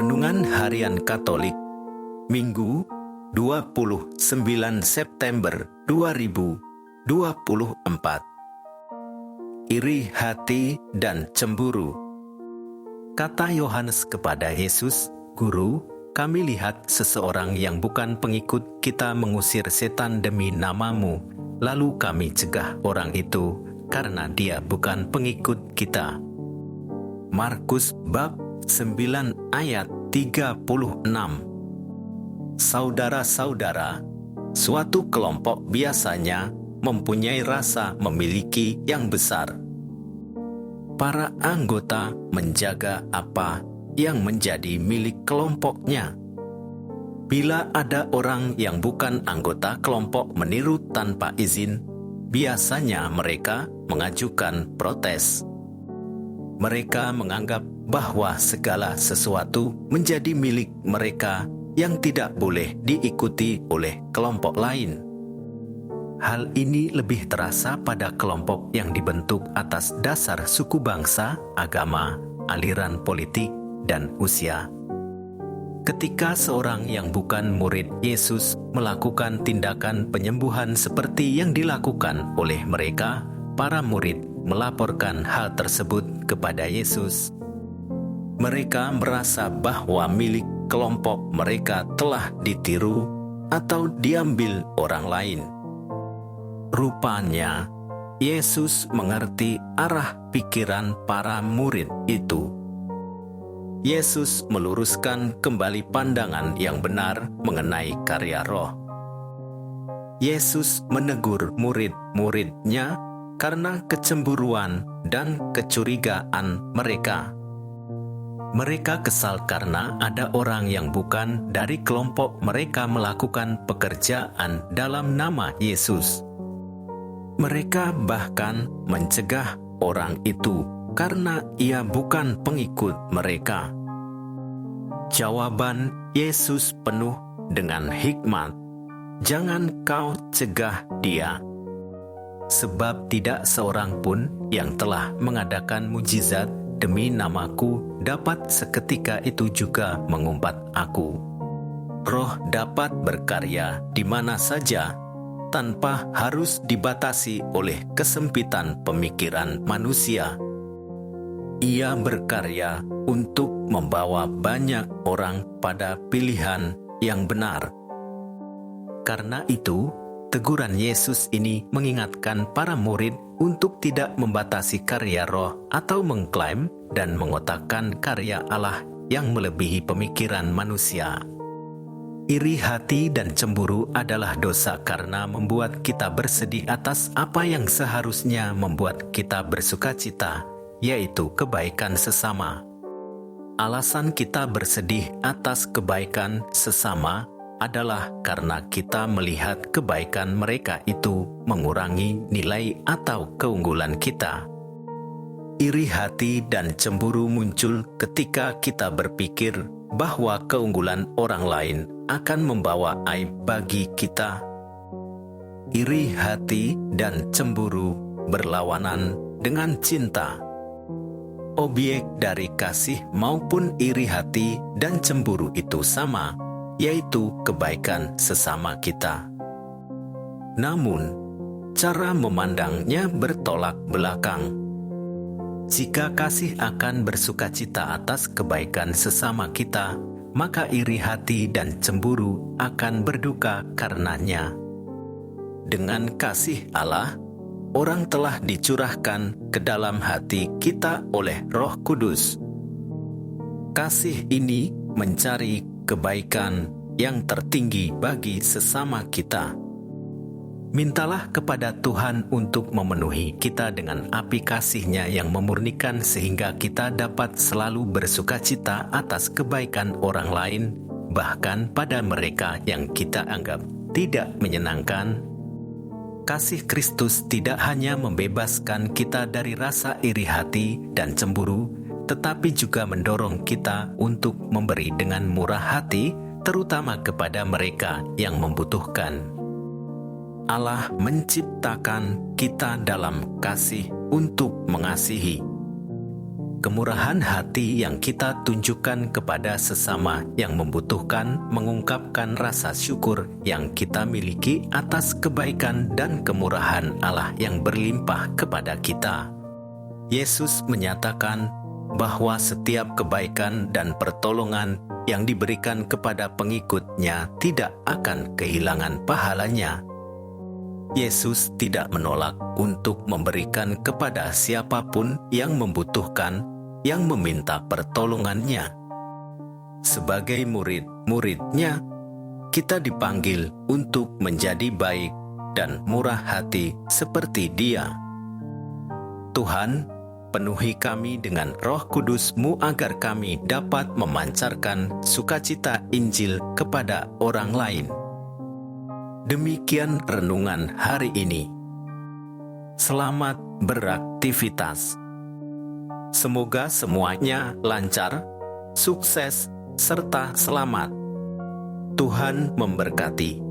Renungan Harian Katolik, Minggu 29 September 2024. Iri hati dan cemburu. Kata Yohanes kepada Yesus, "Guru, kami lihat seseorang yang bukan pengikut kita mengusir setan demi nama-Mu, lalu kami cegah orang itu karena dia bukan pengikut kita." Markus bab 9 ayat 36. Saudara-saudara, suatu kelompok biasanya mempunyai rasa memiliki yang besar. Para anggota menjaga apa yang menjadi milik kelompoknya. Bila ada orang yang bukan anggota kelompok meniru tanpa izin, biasanya mereka mengajukan protes. Mereka menganggap bahwa segala sesuatu menjadi milik mereka yang tidak boleh diikuti oleh kelompok lain. Hal ini lebih terasa pada kelompok yang dibentuk atas dasar suku bangsa, agama, aliran politik, dan usia. Ketika seorang yang bukan murid Yesus melakukan tindakan penyembuhan seperti yang dilakukan oleh mereka, para murid melaporkan hal tersebut kepada Yesus. Mereka merasa bahwa milik kelompok mereka telah ditiru atau diambil orang lain. Rupanya, Yesus mengerti arah pikiran para murid itu. Yesus meluruskan kembali pandangan yang benar mengenai karya Roh. Yesus menegur murid-muridnya karena kecemburuan dan kecurigaan mereka. Mereka kesal karena ada orang yang bukan dari kelompok mereka melakukan pekerjaan dalam nama Yesus. Mereka bahkan mencegah orang itu karena ia bukan pengikut mereka. Jawaban Yesus penuh dengan hikmat. Jangan kau cegah dia. Sebab tidak seorang pun yang telah mengadakan mujizat demi namaku dapat seketika itu juga mengumpat aku. Roh dapat berkarya di mana saja, tanpa harus dibatasi oleh kesempitan pemikiran manusia. Ia berkarya untuk membawa banyak orang pada pilihan yang benar. Karena itu, teguran Yesus ini mengingatkan para murid untuk tidak membatasi karya Roh atau mengklaim dan mengotakkan karya Allah yang melebihi pemikiran manusia. Iri hati dan cemburu adalah dosa karena membuat kita bersedih atas apa yang seharusnya membuat kita bersukacita, yaitu kebaikan sesama. Alasan kita bersedih atas kebaikan sesama adalah karena kita melihat kebaikan mereka itu mengurangi nilai atau keunggulan kita. Iri hati dan cemburu muncul ketika kita berpikir bahwa keunggulan orang lain akan membawa aib bagi kita. Iri hati dan cemburu berlawanan dengan cinta. Objek dari kasih maupun iri hati dan cemburu itu sama, yaitu kebaikan sesama kita. Namun, cara memandangnya bertolak belakang. Jika kasih akan bersukacita atas kebaikan sesama kita, maka iri hati dan cemburu akan berduka karenanya. Dengan kasih Allah, orang telah dicurahkan ke dalam hati kita oleh Roh Kudus. Kasih ini mencari kebaikan yang tertinggi bagi sesama kita. Mintalah kepada Tuhan untuk memenuhi kita dengan api kasih-Nya yang memurnikan sehingga kita dapat selalu bersukacita atas kebaikan orang lain, bahkan pada mereka yang kita anggap tidak menyenangkan. Kasih Kristus tidak hanya membebaskan kita dari rasa iri hati dan cemburu, tetapi juga mendorong kita untuk memberi dengan murah hati, terutama kepada mereka yang membutuhkan. Allah menciptakan kita dalam kasih untuk mengasihi. Kemurahan hati yang kita tunjukkan kepada sesama yang membutuhkan mengungkapkan rasa syukur yang kita miliki atas kebaikan dan kemurahan Allah yang berlimpah kepada kita. Yesus menyatakan bahwa setiap kebaikan dan pertolongan yang diberikan kepada pengikut-Nya tidak akan kehilangan pahalanya. Yesus tidak menolak untuk memberikan kepada siapapun yang membutuhkan, yang meminta pertolongan-Nya. Sebagai murid-murid-Nya, kita dipanggil untuk menjadi baik dan murah hati seperti Dia. Tuhan, penuhi kami dengan Roh Kudus-Mu agar kami dapat memancarkan sukacita Injil kepada orang lain. Demikian renungan hari ini. Selamat beraktivitas. Semoga semuanya lancar, sukses, serta selamat. Tuhan memberkati.